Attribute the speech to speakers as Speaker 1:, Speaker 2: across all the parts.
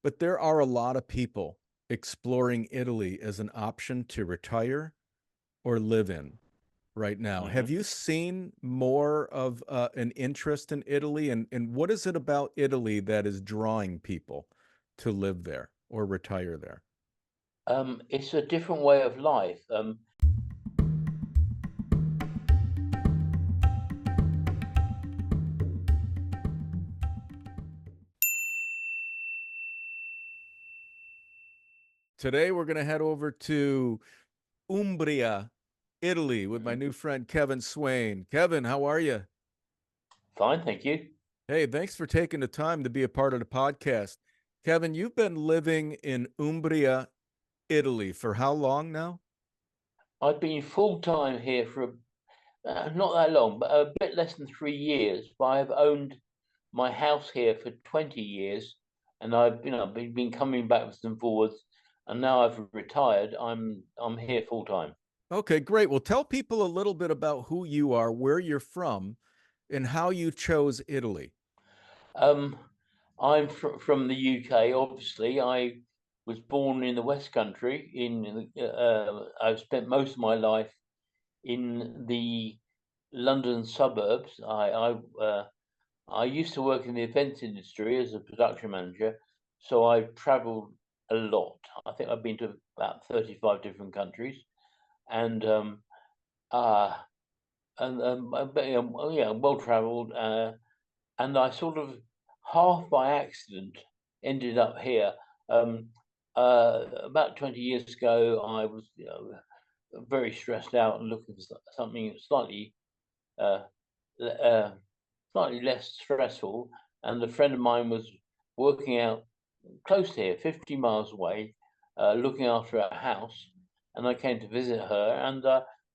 Speaker 1: But there are a lot of people exploring Italy as an option to retire or live in right now.
Speaker 2: Hmm.
Speaker 1: Have you seen more of an interest in Italy? And what is it about Italy that is drawing people to live there or retire there?
Speaker 2: It's a different way of life.
Speaker 1: Today, we're going to head over to Umbria, Italy, with my
Speaker 2: Mhm.
Speaker 1: new friend Kevin Swain. Kevin, how are you?
Speaker 2: Fine, thank you.
Speaker 1: Hey, thanks for taking the time to be a part of the podcast. Kevin, you've been living in Umbria, Italy for how long now?
Speaker 2: I've been full time here for not that long, but a bit less than 3 years. But I've owned my house here for 20 years, and I've been coming backwards and forwards, and now I've retired. I'm here full time.
Speaker 1: Okay, great. Well, tell people a little bit about who you are, where you're from, and how you chose Italy.
Speaker 2: Um, I'm from the UK. Obviously, I was born in the West Country. I've spent most of my life in the London suburbs. I used to work in the events industry as a production manager, so I've travelled a lot. I think I've been to about 35 different countries, and uh, but, yeah, well travelled. And I sort of half by accident ended up here. Um, about 20 years ago, I was very stressed out and looking for something uh, uh, slightly less stressful. And a friend of mine was working out close to here, 50 miles away, looking after a house. And I came to visit her, and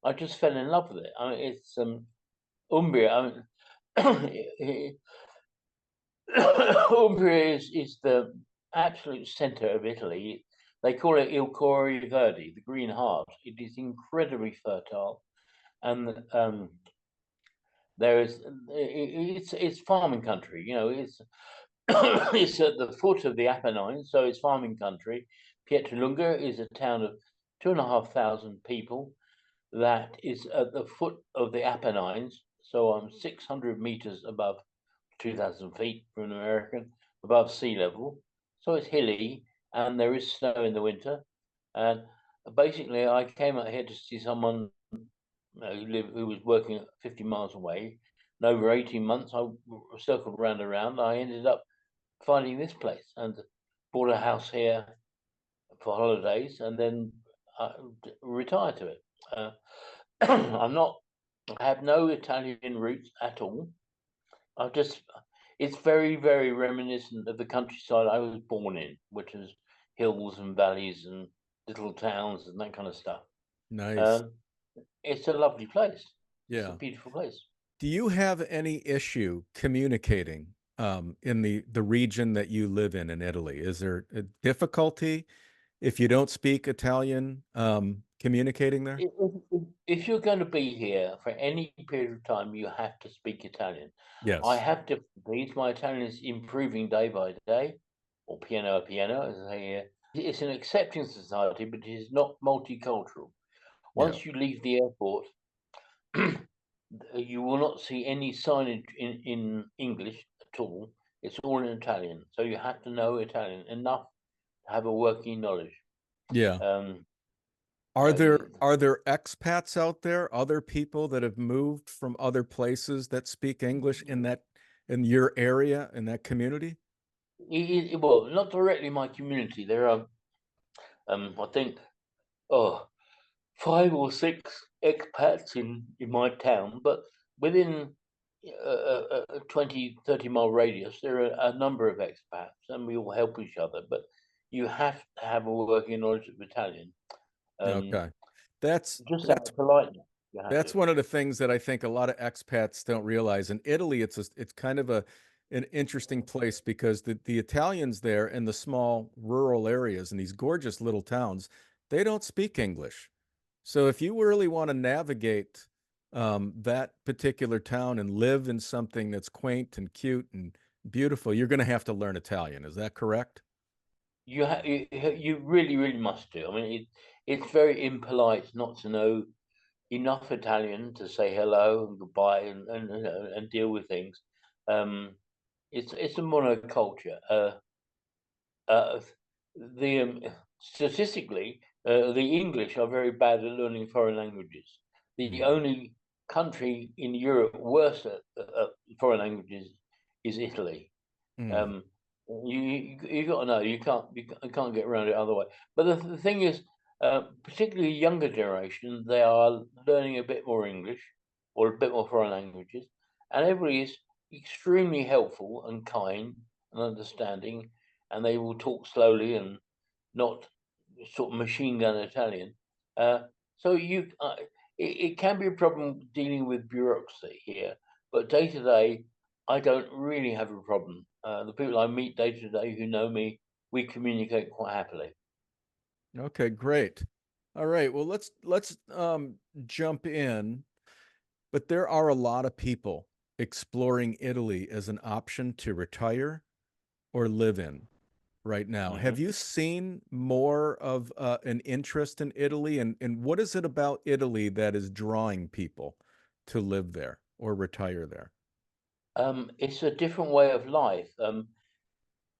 Speaker 2: I just fell in love with it. I mean, it's Umbria. I mean, Umbria is the absolute center of Italy. They call it Il Cuore Verde, the Green Heart. It is incredibly fertile, and there is it's farming country. It's it's at the foot of the Apennines, so it's farming country. Pietralunga is a town of 2,500 people that is at the foot of the Apennines. So I'm 600 meters above 2,000 feet for an American above sea level. So it's hilly and there is snow in the winter. And basically, I came out here to see someone who was working 50 miles away. And over 18 months, I circled round and around. I ended up finding this place and bought a house here for holidays and then retired to it. Uh, I'm not, I have no Italian roots at all. I just, it's very, very reminiscent of the countryside I was born in, which is hills and valleys and little towns and that kind of stuff.
Speaker 1: Nice.
Speaker 2: Um, it's a lovely place. It's a
Speaker 1: Yeah.
Speaker 2: beautiful place.
Speaker 1: Do you have any issue communicating in the region that you live in Italy? Is there a difficulty if you don't speak Italian communicating there?
Speaker 2: If you're going to be here for any period of time, you have to speak Italian. I
Speaker 1: Yes.
Speaker 2: have difficulties. My Italian is improving day by day, or piano a piano, as they hear. It's an accepting society, but it is not multicultural.
Speaker 1: Yeah.
Speaker 2: Once you leave the airport, you will not see any signage in English at all. It's all in Italian. So you have to know Italian enough to have a working knowledge.
Speaker 1: Yeah.
Speaker 2: Um,
Speaker 1: Are
Speaker 2: uh,
Speaker 1: there expats out there, other people that have moved from other places that speak English in your area in that community?
Speaker 2: well, not directly my community. There are, I think, oh, 5 or 6 expats in my town, but within a 20, 30 mile radius, there are a number of expats and we all help each other. But you have to have a working knowledge of Italian. Um,
Speaker 1: Okay. That's
Speaker 2: just out
Speaker 1: that's
Speaker 2: of politeness, you have
Speaker 1: that's
Speaker 2: to.
Speaker 1: one of the things that I think a lot of expats don't realize. In Italy, it's kind of an interesting place because the Italians there in the small rural areas in these gorgeous little towns, they don't speak English. So if you really want to navigate that particular town and live in something that's quaint and cute and beautiful, you're going to have to learn Italian. Is that correct?
Speaker 2: you really must do. I mean, it's very impolite not to know enough Italian to say hello and goodbye and deal with things. Um, it's a monoculture. Uh, the Statistically, the English are very bad at learning foreign languages. The
Speaker 1: Mm,
Speaker 2: only country in Europe worse at foreign languages is Italy.
Speaker 1: mm,
Speaker 2: Um, you got to know you can't get around it other way. But the thing is, particularly younger generation, they are learning a bit more English or a bit more foreign languages, and everybody is extremely helpful and kind and understanding, and they will talk slowly and not sort of machine gun Italian. Uh, so it can be a problem dealing with bureaucracy here, but day to day, I don't really have a problem. The people I meet day to day who know me, we communicate quite happily.
Speaker 1: okay, great. All right, well let's jump in. But there are a lot of people exploring Italy as an option to retire or live in right now.
Speaker 2: Hmm.
Speaker 1: Have you seen more of an interest in Italy, and what is it about Italy that is drawing people to live there or retire there?
Speaker 2: It's a different way of life.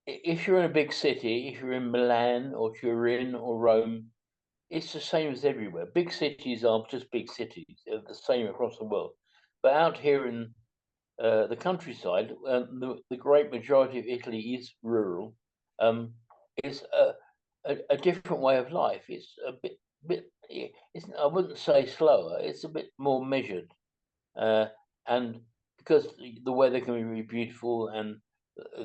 Speaker 2: If you're in a big city, if you're in Milan or Turin or Rome, it's the same as everywhere. Big cities are just big cities; they're the same across the world. But out here in the countryside, the great majority of Italy is rural. Um, it's a different way of life. It's a bit. It's, I wouldn't say slower. It's a bit more measured, uh, and because the weather can be really beautiful and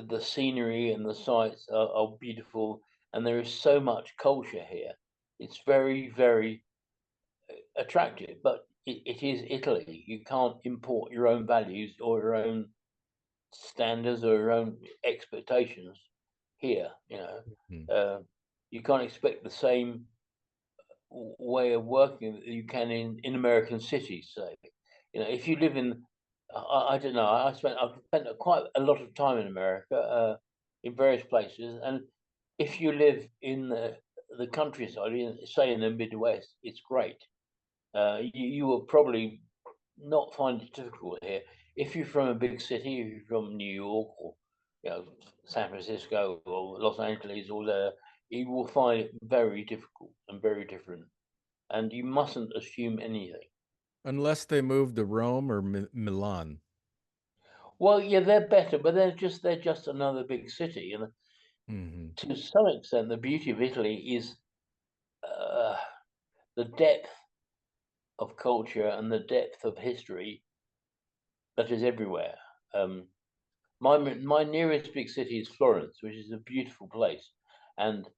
Speaker 2: the scenery and the sights are beautiful, and there is so much culture here. It's very attractive, but it is Italy. You can't import your own values or your own standards or your own expectations here.
Speaker 1: Hmm.
Speaker 2: You can't expect the same way of working that you can in American cities. Say, if you live in, I don't know. I've spent quite a lot of time in America, in various places, and if you live in the countryside, say in the Midwest, it's great. You will probably not find it difficult here. If you're from a big city, if you're from New York or San Francisco or Los Angeles or there, you will find it very difficult and very different. And you mustn't assume anything.
Speaker 1: Unless they move to Rome or Milan.
Speaker 2: Well, yeah, they're better, but they're just another big city. And
Speaker 1: Hmm.
Speaker 2: to some extent, the beauty of Italy is uh, the depth of culture and the depth of history that is everywhere. Um, my nearest big city is Florence, which is a beautiful place, and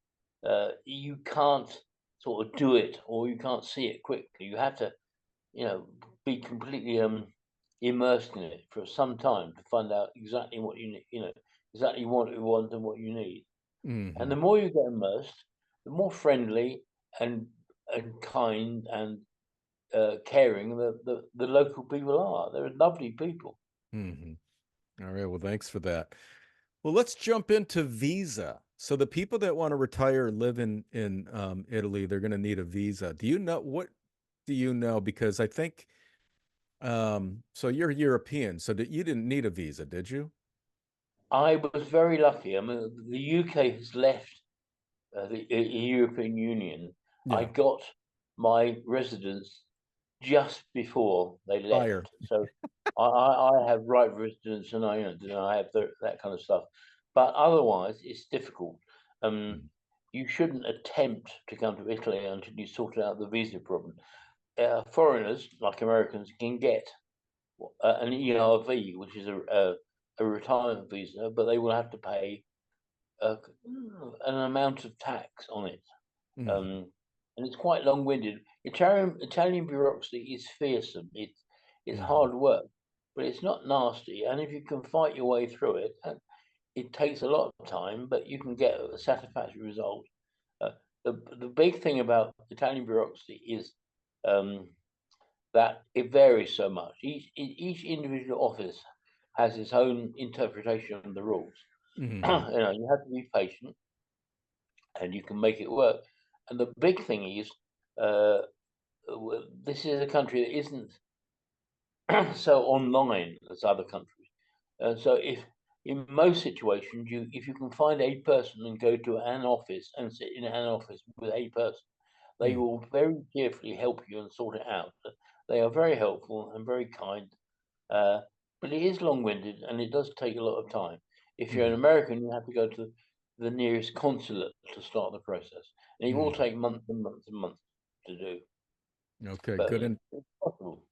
Speaker 2: you can't sort of do it or you can't see it quickly. You have to, you know, be completely immersed in it for some time to find out exactly what you need, exactly what you want and what you need. And
Speaker 1: Hmm.
Speaker 2: the more you get immersed, the more friendly and kind and caring the local people are. They're lovely people.
Speaker 1: Hmm. All right, well, thanks for that. Well, let's jump into visa. So the people that want to retire live in Italy, they're going to need a visa. Do you know what do you know? Because I think so you're European, so that you didn't need a visa, did you?
Speaker 2: I was very lucky. I mean, the UK has left the European Union. I
Speaker 1: Yeah,
Speaker 2: got my residence just before they
Speaker 1: fire.
Speaker 2: left, so I have right residence and I have that kind of stuff. But otherwise, it's difficult. Um, you shouldn't attempt to come to Italy until you sort out the visa problem. Foreigners, like Americans, can get an ERV, which is a retirement visa, but they will have to pay uh, an amount of tax on it,
Speaker 1: Hmm.
Speaker 2: um, and it's quite long-winded. Italian bureaucracy is fearsome. It's
Speaker 1: Hmm.
Speaker 2: hard work, but it's not nasty. And if you can fight your way through it, it takes a lot of time, but you can get a satisfactory result. Uh, the big thing about Italian bureaucracy is um, that it varies so much. Each individual office has its own interpretation of the rules.
Speaker 1: Hmm.
Speaker 2: You have to be patient and you can make it work. And the big thing is, uh, this is a country that isn't so online as other countries. So if in most situations, if you can find a person and go to an office and sit in an office with a person, they
Speaker 1: Mm,
Speaker 2: will very carefully help you and sort it out. They are very helpful and very kind, uh, but it is long-winded and it does take a lot of time. If you're an
Speaker 1: mhm,
Speaker 2: American, you have to go to the nearest consulate to start the process, and it will
Speaker 1: mhm.
Speaker 2: take months and months and months to do.
Speaker 1: Okay,
Speaker 2: But it's possible.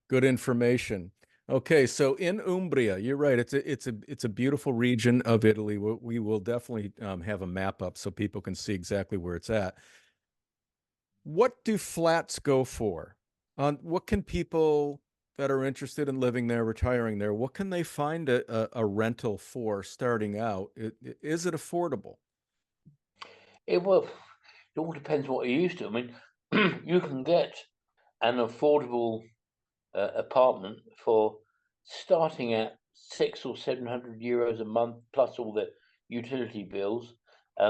Speaker 1: good information. Okay, so in Umbria, you're right. It's a beautiful region of Italy. We will definitely have a map up so people can see exactly where it's at. What do flats go for? What can people that are interested in living there, retiring there, what can they find a rental for starting out? Is it affordable?
Speaker 2: It will. It all depends what you're used to. I mean, you can get an affordable apartment for starting at 600 or 700 euros a month plus all the utility bills.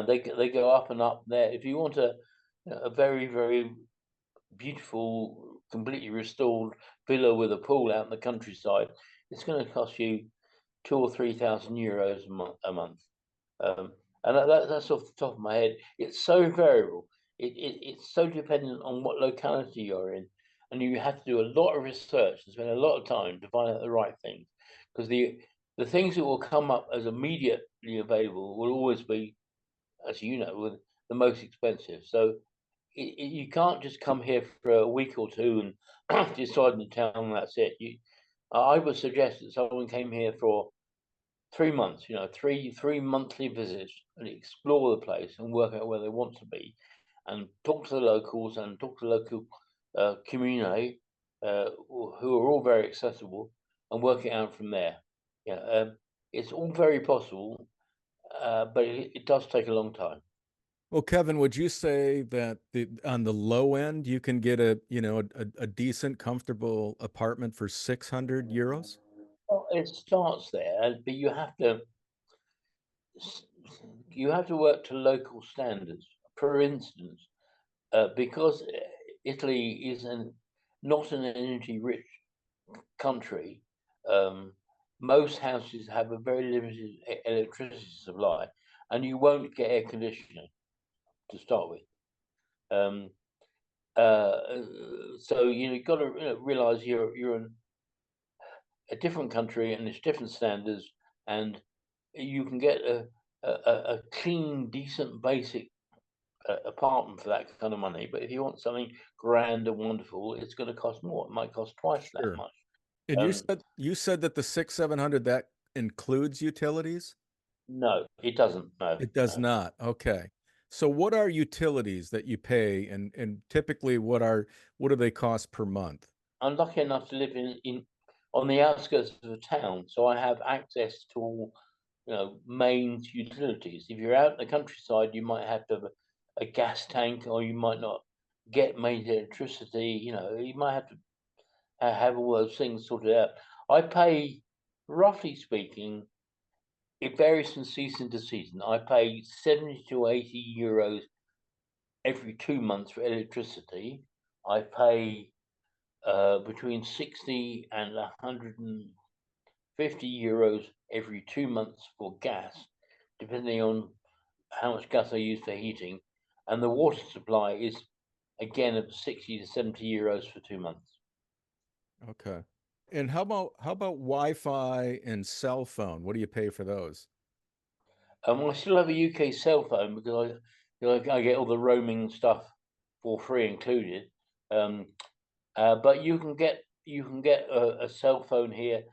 Speaker 2: They go up and up there. If you want a very beautiful, completely restored villa with a pool out in the countryside, it's going to cost you 2 or 3 thousand euros a month. Um, and that's off the top of my head. It's so variable. It's so dependent on what locality you're in, and you have to do a lot of research and spend a lot of time to find out the right things, because the things that will come up as immediately available will always be, as you know, with the most expensive. So you can't just come here for a week or two and decide in the town and that's it. I would suggest that someone came here for 3 months, three monthly visits and explore the place and work out where they want to be, and talk to the locals and talk to the local community, who are all very accessible, and work it out from there. Yeah, it's all very possible, but it does take a long time.
Speaker 1: Well, Kevin, would you say that on the low end you can get a decent, comfortable apartment for 600 euros?
Speaker 2: Well, it starts there, but you have to work to local standards. For instance, because Italy is not an energy-rich country, um, most houses have a very limited electricity supply, and you won't get air conditioning to start with. Um, so you've got to realize you're in a different country and it's different standards, and you can get a clean, decent, basic apartment for that kind of money. But if you want something grand and wonderful, it's going to cost more. It might cost twice that
Speaker 1: Sure.
Speaker 2: much.
Speaker 1: And you
Speaker 2: Um,
Speaker 1: said that the 700 that includes utilities?
Speaker 2: no, it doesn't. No,
Speaker 1: It does
Speaker 2: no.
Speaker 1: not. Okay. So what are utilities that you pay and typically what do they cost per month?
Speaker 2: I'm lucky enough to live in on the outskirts of a town, so I have access to all main utilities. If you're out in the countryside, you might have to have a gas tank, or you might not get main electricity. You might have to have all those things sorted out. I pay, roughly speaking, it varies from season to season. I pay 70 to 80 euros every 2 months for electricity. I pay between 60 and 150 euros every 2 months for gas, depending on how much gas I use for heating. And the water supply is again of 60 to 70 euros for 2 months.
Speaker 1: Okay. And how about Wi-Fi and cell phone? What do you pay for those?
Speaker 2: I still have a UK cell phone because I get all the roaming stuff for free included. Um, but you can get a cell phone here.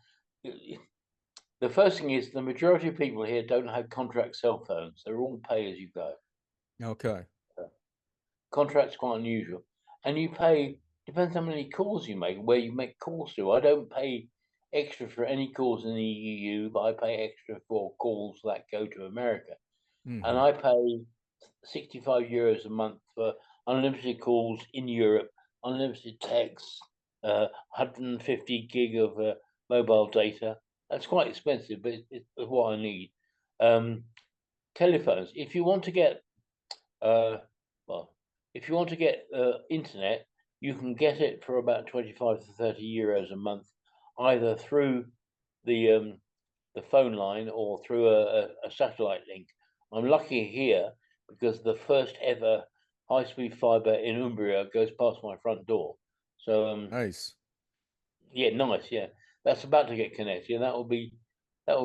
Speaker 2: The first thing is the majority of people here don't have contract cell phones. They're all pay as you go.
Speaker 1: Okay.
Speaker 2: Contract's quite unusual, and you pay depends how many calls you make, where you make calls to. I don't pay extra for any calls in the EU, but I pay extra for calls that go to America, and
Speaker 1: Hmm.
Speaker 2: I pay 65 euros a month for unlimited calls in Europe, unlimited text, 150 gig of mobile data. That's quite expensive, but it's what I need. Um, Telephones. If you want to get Uh, well, if you want to get internet, you can get it for about 25 to 30 euros a month, either through the the phone line or through a satellite link. I'm lucky here because the first ever high-speed fiber in Umbria goes past my front door. So
Speaker 1: Nice.
Speaker 2: yeah, nice, yeah. That's about to get connected. And that will be what's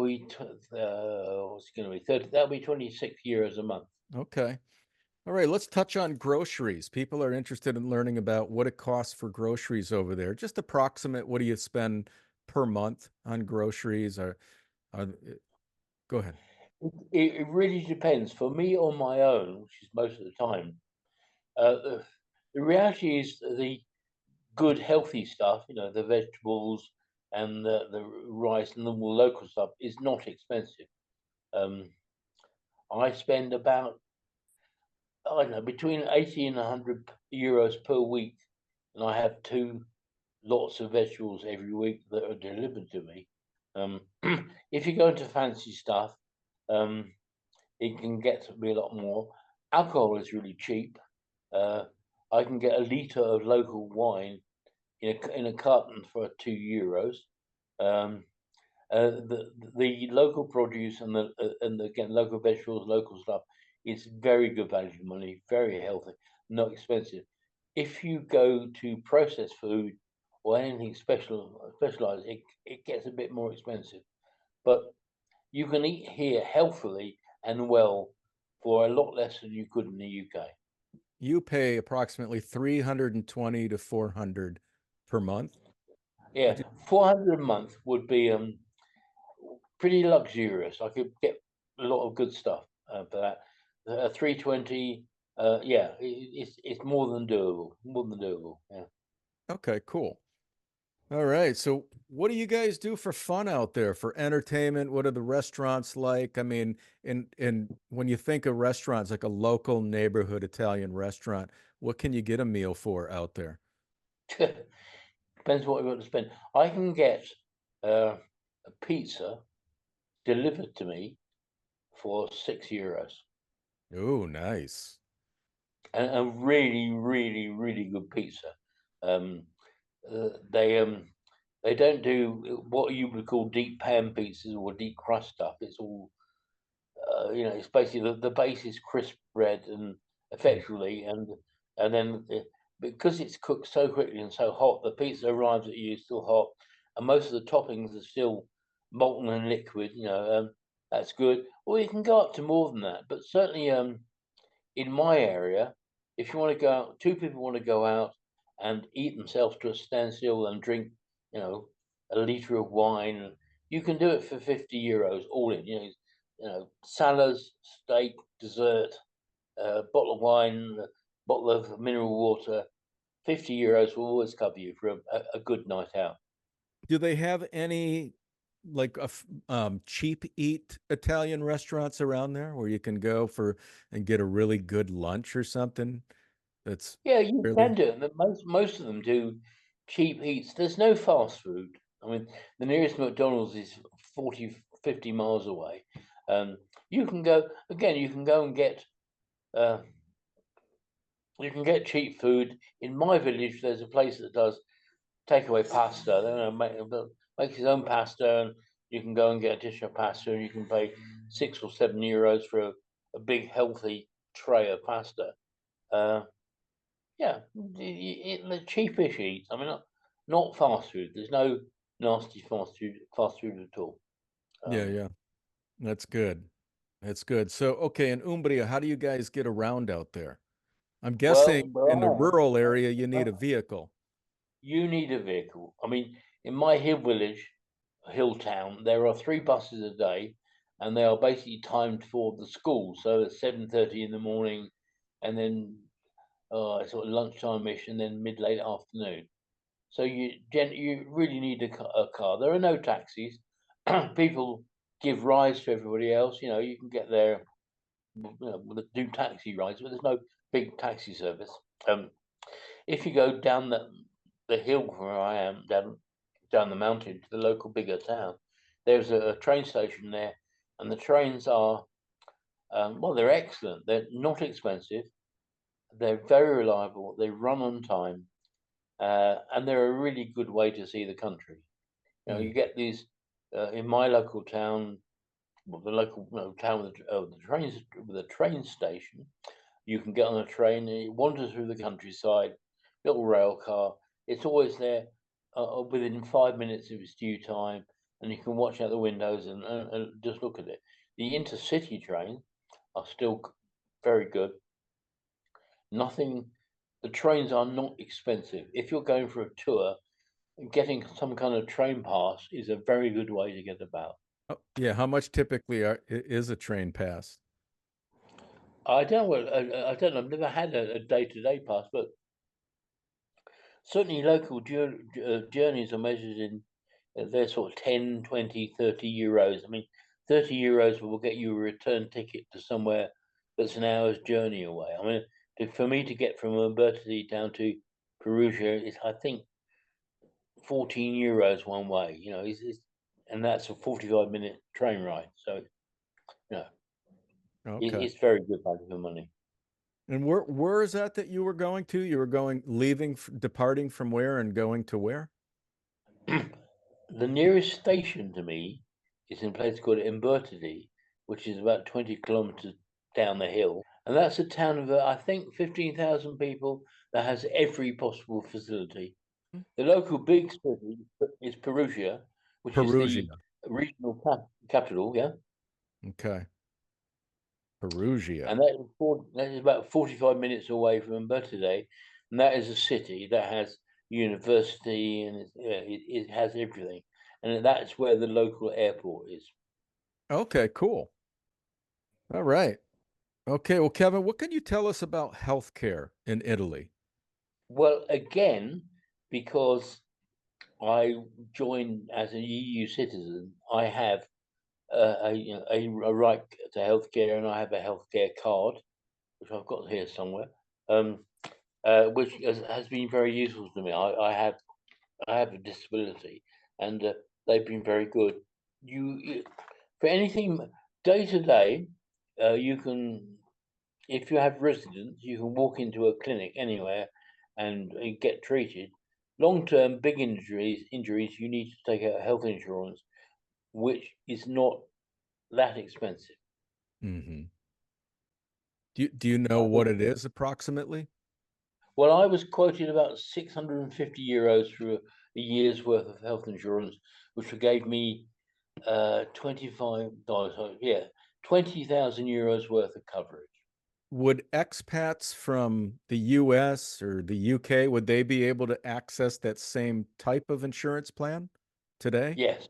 Speaker 2: it going to be 30? That'll be 26 euros a month.
Speaker 1: Okay. All right, let's touch on groceries. People are interested in learning about what it costs for groceries over there. Just approximate, what do you spend per month on groceries? Or go ahead.
Speaker 2: It really depends. For me on my own, which is most of the time, the reality is the good healthy stuff, the vegetables and the rice and the more local stuff is not expensive. Um, I spend about, I don't know, between 80 and 100 euros per week, and I have two lots of vegetables every week that are delivered to me. Um, if you go into fancy stuff, um, it can get to be a lot more. Alcohol is really cheap. Uh, I can get a liter of local wine in a carton for €2. Um, the local produce and again local vegetables, local stuff is very good value for money, very healthy, not expensive. If you go to processed food or anything specialized, it gets a bit more expensive. But you can eat here healthily and well for a lot less than you could in the UK.
Speaker 1: You pay approximately 320 to 400 per month.
Speaker 2: Yeah,
Speaker 1: Would you?
Speaker 2: 400 a month would be pretty luxurious. I could get a lot of good stuff for that. 320, yeah, it's more than doable. More than doable. Yeah.
Speaker 1: Okay, cool. All right. So, what do you guys do for fun out there for entertainment? What are the restaurants like? I mean, in when you think of restaurants, like a local neighborhood Italian restaurant, what can you get a meal for out there?
Speaker 2: Depends what you want to spend. I can get a pizza delivered to me for €6,
Speaker 1: Oh, nice.
Speaker 2: and a really, really, really good pizza. Um, uh, they um, they don't do what you would call deep pan pizzas or deep crust stuff. It's all it's basically the base is crisp bread and
Speaker 1: Mm.
Speaker 2: effectually, and then because it's cooked so quickly and so hot, the pizza arrives at you still hot, and most of the toppings are still molten and liquid. That's good. Or you can go up to more than that, but certainly in my area, if you want to go out, two people want to go out and eat themselves to a standstill and drink, you know, a liter of wine, you can do it for €50 all in. Salads, steak, dessert, bottle of wine, a bottle of mineral water. €50 will always cover you for a good night out.
Speaker 1: Do they have any like cheap eat Italian restaurants around there where you can go for and get a really good lunch or something? That's
Speaker 2: Yeah, you
Speaker 1: really.
Speaker 2: can do it. Most of them do cheap eats. There's no fast food. I mean, the nearest McDonald's is 40, 50 miles away. Um, you can go again. Uh, you can get cheap food. In my village, there's a place that does takeaway pasta. They makes his own pasta, and you can go and get a dish of pasta, and you can pay €6 or €7 for a big healthy tray of pasta. Uh, Yeah, the cheapish eats. I mean, not fast food. There's no nasty fast food at all.
Speaker 1: Yeah, yeah. That's good. That's good. So, okay, in Umbria, how do you guys get around out there? I'm guessing
Speaker 2: Well, where
Speaker 1: in the
Speaker 2: I am,
Speaker 1: rural area you need a vehicle.
Speaker 2: you need a vehicle. I mean, in my hill village, hill town, there are 3 buses a day, and they are basically timed for the school. So at 7:30 in the morning, and then sort of lunchtime-ish, and then mid late afternoon. So you really need a car. There are no taxis. People give rides to everybody else. You can get there, do taxi rides, but there's no big taxi service. If you go down the hill where I am, down the mountain to the local bigger town, there's a train station there, and the trains are Well, they're excellent. They're not expensive. They're very reliable. They run on time, and they're a really good way to see the country. You know,
Speaker 1: Mm.
Speaker 2: you get these in my local town, well, the local town with the train station. You can get on a train and it wanders through the countryside, little rail car. It's always there within 5 minutes of its due time, and you can watch out the windows and just look at it. The intercity trains are still very good. Nothing, the trains are not expensive. If you're going for a tour, getting some kind of train pass is a very good way to get about.
Speaker 1: Oh, yeah. How much typically is a train pass?
Speaker 2: I don't know. I don't know. I've never had a day-to-day pass, but certainly local journeys are measured in they're sort of 10, 20, 30 euros. I mean, 30 euros will get you a return ticket to somewhere that's an hour's journey away. I mean, for me to get from Umbertide down to Perugia is, I think, 14 euros one way. You know, and that's a 45-minute train ride. So, you know,
Speaker 1: Okay.
Speaker 2: it's very good value for money.
Speaker 1: And where is that you were going to? You were leaving, departing from where and going to where?
Speaker 2: The nearest station to me is in a place called Umbertide, which is about 20 kilometers down the hill. And that's a town of, I think, 15,000 people that has every possible facility. The local big city is Perugia, which is the
Speaker 1: Perugia.
Speaker 2: regional capital, yeah?
Speaker 1: Okay. Perugia.
Speaker 2: And that is about 45 minutes away from Umbertide. And that is a city that has university and it has everything. And that's where the local airport is.
Speaker 1: Okay, cool. All right. Okay, well, Kevin, what can you tell us about healthcare in Italy?
Speaker 2: Well, again, because I joined as an EU citizen, I have a right to healthcare, and I have a healthcare card, which I've got here somewhere, um, which has been very useful to me. I have a disability, and they've been very good. For anything day to day, you can, if you have residents, you can walk into a clinic anywhere and get treated. Long term, big injuries, you need to take out health insurance, which is not that expensive.
Speaker 1: Hmm. Do you know
Speaker 2: I
Speaker 1: what
Speaker 2: think,
Speaker 1: it is approximately?
Speaker 2: well, I was quoted about 650 euros for a year's worth of health insurance, which gave me $25. So, yeah, 20,000 euros worth of coverage.
Speaker 1: Would expats from the US or the UK, would they be able to access that same type of insurance plan today?
Speaker 2: Yes,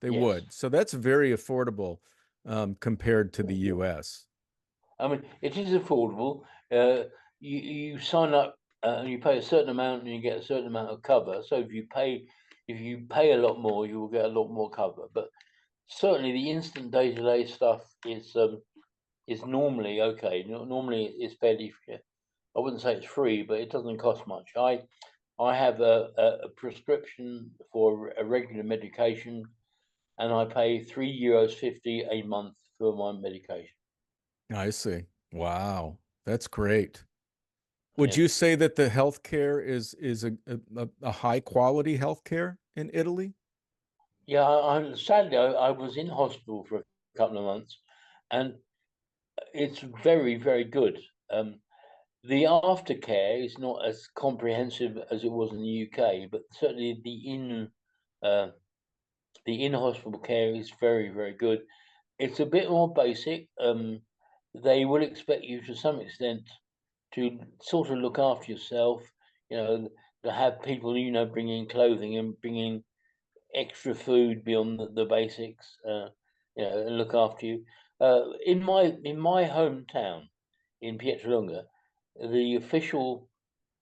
Speaker 1: They
Speaker 2: yes.
Speaker 1: would. So that's very affordable compared to the US.
Speaker 2: I mean, it is affordable. You sign up and you pay a certain amount and you get a certain amount of cover. So if you pay a lot more, you will get a lot more cover. But certainly the instant day-to-day stuff is normally okay. Normally it's fairly. I wouldn't say it's free, but it doesn't cost much. I have a prescription for a regular medication, and I pay €3.50 a month for my medication.
Speaker 1: I see. Wow. That's great. Would
Speaker 2: Yeah.
Speaker 1: you say that the healthcare is a high quality healthcare in Italy?
Speaker 2: Yeah, sadly I was in hospital for a couple of months, and it's very, very good. The aftercare is not as comprehensive as it was in the UK, but certainly uh, the in hospital care is very, very good. It's a bit more basic. They will expect you to some extent to sort of look after yourself. You know, to have people bringing clothing and bringing extra food beyond the basics, and look after you. In my hometown in Pietralunga, the official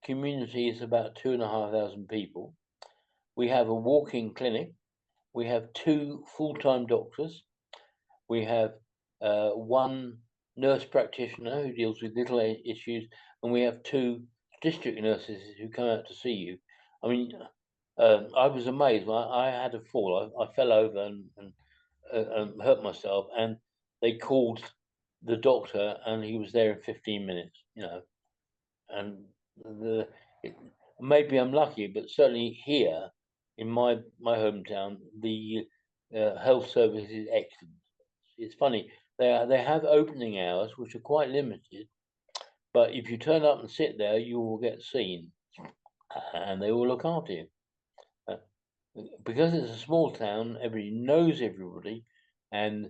Speaker 2: community is about 2,500 people. We have a walk-in clinic. We have two full-time doctors. We have one nurse practitioner who deals with little issues, and we have two district nurses who come out to see you. I mean, I was amazed. I had a fall. I fell over and hurt myself, and they called the doctor, and he was there in 15 minutes. And the it, maybe I'm lucky, but certainly here in my hometown, the health service is excellent. It's funny, they have opening hours which are quite limited, but if you turn up and sit there, you will get seen, and they will look after you. Uh, because it's a small town, everybody knows everybody, and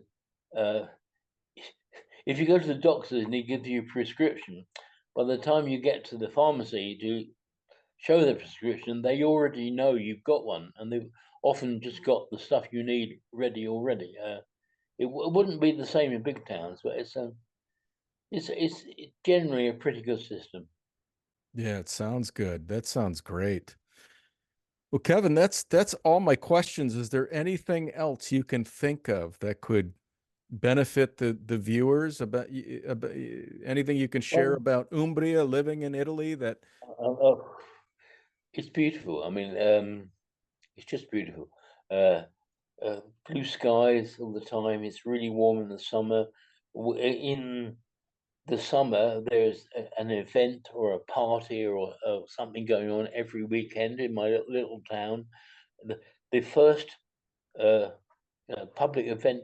Speaker 2: uh, if you go to the doctor and he gives you a prescription, by the time you get to the pharmacy to show the prescription, they already know you've got one, and they've often just got the stuff you need ready already. It wouldn't be the same in big towns, but it's generally a pretty good system.
Speaker 1: Yeah, it sounds good. That sounds great. Well, Kevin, that's all my questions. Is there anything else you can think of that could benefit the viewers about anything you can share
Speaker 2: Well,
Speaker 1: about Umbria, living in Italy that
Speaker 2: it's beautiful. I mean, it's just beautiful. Uh, Blue skies all the time. It's really warm in the summer. In the summer, there's an event or a party or something going on every weekend in my little town. The first uh, public event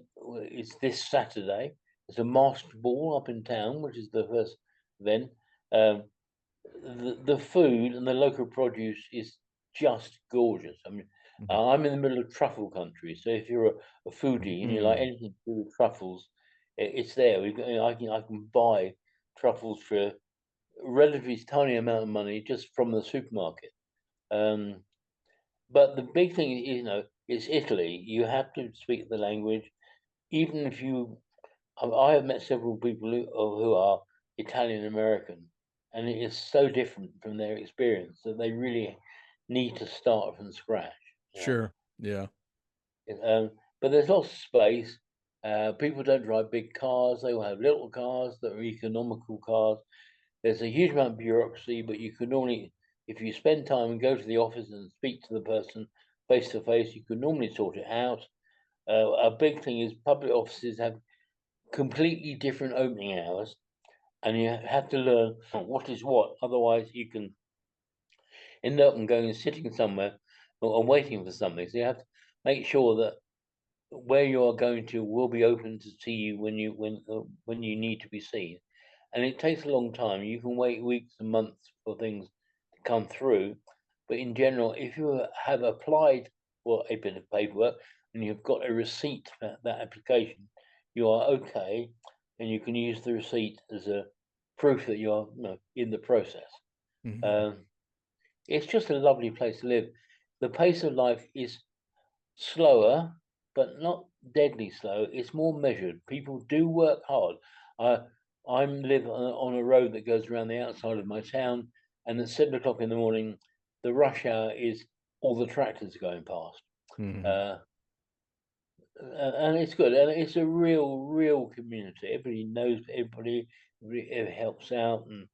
Speaker 2: is this Saturday. There's a masked ball up in town, which is the first event. Um, the food and the local produce is just gorgeous. I mean,
Speaker 1: Mhm.
Speaker 2: I'm in the middle of truffle country, so if you're a foodie and you like
Speaker 1: Mm,
Speaker 2: anything to do with truffles, it's there. I can buy truffles for a relatively tiny amount of money just from the supermarket. Um, but the big thing, is Italy. You have to speak the language, even if you I have met several people who are Italian American, and it is so different from their experience that they really need to start from scratch. Yeah.
Speaker 1: sure. Yeah.
Speaker 2: But there's lots of space. People don't drive big cars; they will have little cars that are economical cars. There's a huge amount of bureaucracy, but you can normally, if you spend time and go to the office and speak to the person face to face, you can normally sort it out. A big thing is public offices have completely different opening hours, and you have to learn what is what. Otherwise, you can end up and going and sitting somewhere or waiting for something. So you have to make sure that where you are going to will be open to see you when you need to be seen. And it takes a long time. You can wait weeks and months for things to come through, but in general, if you have applied for a bit of paperwork and you've got a receipt for that application, you are okay, and you can use the receipt as a proof that you are, in the process.
Speaker 1: Mhm.
Speaker 2: Um, it's just a lovely place to live. The pace of life is slower, but not deadly slow. It's more measured. People do work hard. I I live on a road that goes around the outside of my town, and at 7 o'clock in the morning, the rush hour is all the tractors going past.
Speaker 1: Mhm.
Speaker 2: Uh, and it's good, and it's a real community. Everybody knows everybody. Everybody helps out, and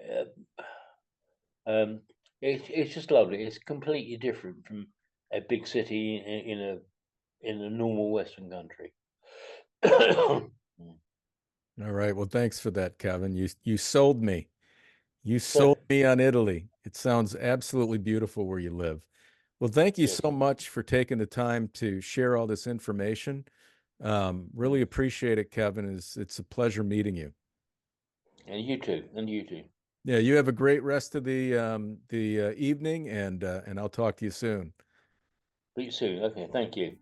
Speaker 2: uh, um, it's just lovely. It's completely different from a big city in a normal Western country.
Speaker 1: All right. Well, thanks for that, Kevin. You sold me. You
Speaker 2: So,
Speaker 1: sold me on Italy. It sounds absolutely beautiful where you live. Well, thank you
Speaker 2: yes,
Speaker 1: so much for taking the time to share all this information. Really appreciate it, Kevin. It's a pleasure meeting you.
Speaker 2: and you too, and you too.
Speaker 1: Yeah, you have a great rest of the evening, and I'll talk to you soon.
Speaker 2: Speak soon. Okay, thank you.